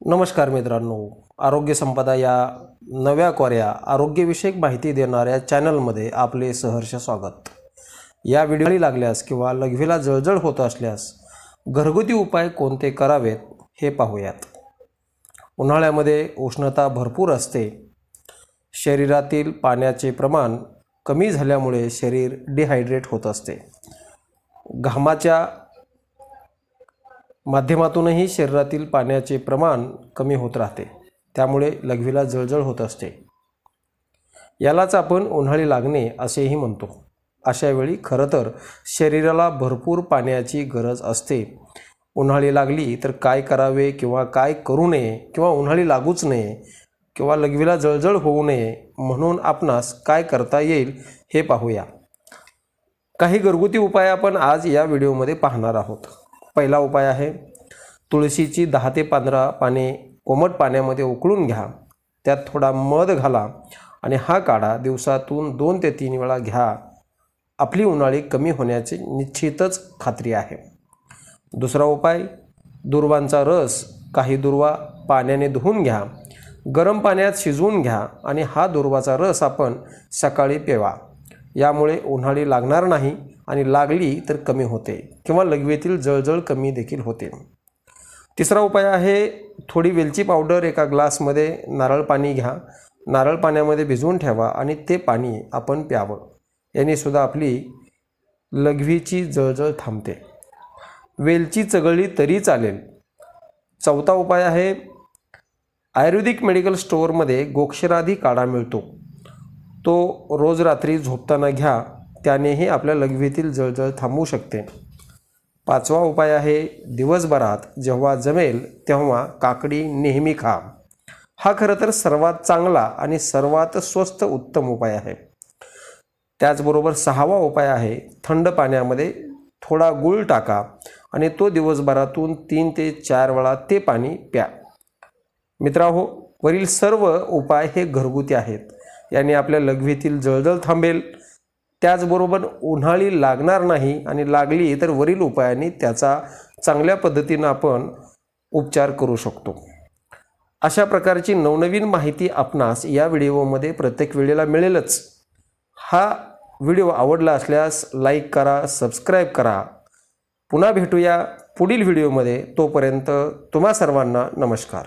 नमस्कार मित्रांनो, आरोग्य संपदा या नव्या कोऱ्या आरोग्यविषयक माहिती देणाऱ्या चॅनलमध्ये आपले सहर्ष स्वागत। या व्हिडिओला लागल्यास किंवा लघवीला जळजळ होत असल्यास घरगुती उपाय कोणते करावेत हे पाहूयात। उन्हाळ्यामध्ये उष्णता भरपूर असते। शरीरातील पाण्याचे प्रमाण कमी झाल्यामुळे शरीर डिहायड्रेट होत असते। घामाच्या माध्यमातूनही शरीरातील पाण्याचे प्रमाण कमी होत राहते, त्यामुळे लघवीला जळजळ होत असते। यालाच आपण उन्हाळी लागणे असेही म्हणतो। अशा वेळी खरं तर शरीराला भरपूर पाण्याची गरज असते। उन्हाळी लागली तर काय करावे किंवा काय करू नये किंवा उन्हाळी लागूच नये किंवा लघवीला जळजळ होऊ नये म्हणून आपणास काय करता येईल हे पाहूया। काही घरगुती उपाय आपण आज या व्हिडिओमध्ये पाहणार आहोत। पहिला उपाय आहे, तुळशीची 10 ते 15 पाने कोमट पाण्यामध्ये उकळून घ्या, त्यात थोडा मध घाला आणि हा काढा दिवसातून 2 ते 3 वेळा घ्या। आपली उन्हाळी कमी होण्याची निश्चितच खात्री आहे। दुसरा उपाय, दुर्वांचा रस। काही दुर्वा पाण्याने धुवून घ्या, गरम पाण्यात शिजवून घ्या आणि हा दुर्वाचा रस आपण सकाळी प्यावा। यामुळे उन्हाळी लागणार नाही आणि लागली तर कमी होते किंवा लघवीतील जळजळ कमी देखील होते। तिसरा उपाय आहे, थोडी वेलची पावडर एका ग्लासमध्ये नारळ पाणी घ्या, नारळ पाण्यामध्ये भिजवून ठेवा आणि ते पाणी आपण प्यावं। याने सुद्धा आपली लघवीची जळजळ थांबते। वेलची चघळली तरी चालेल। चौथा उपाय आहे, आयुर्वेदिक मेडिकल स्टोअरमध्ये गोक्षराधी काढा मिळतो, तो रोज रात्री झोपताना घ्या, त्यानेही आपल्या लघवीतील जळजळ थांबवू शकते। पाचवा उपाय आहे, दिवसभरात जेव्हा जमेल तेव्हा काकडी नेहमी खा। हा खरं तर सर्वात चांगला आणि सर्वात स्वस्त उत्तम उपाय आहे। त्याचबरोबर 6वा उपाय आहे, थंड पाण्यामध्ये थोडा गूळ टाका आणि तो दिवसभरातून 3 ते 4 वेळा ते पाणी प्या। मित्रांनो, वरील सर्व उपाय हे घरगुती आहेत। याने आपल्या लघवीतील जळजळ थांबेल, त्याचबरोबर उन्हाळी लागणार नाही आणि लागली तर वरील उपायांनी त्याचा चांगल्या पद्धतीने आपण उपचार करू शकतो। अशा प्रकारची नवनवीन माहिती आपणास या व्हिडिओमध्ये प्रत्येक वेळेला मिळेलच। हा व्हिडिओ आवडला असल्यास लाईक करा, सबस्क्राईब करा। पुन्हा भेटूया पुढील व्हिडिओमध्ये। तोपर्यंत तुम्हा सर्वांना नमस्कार।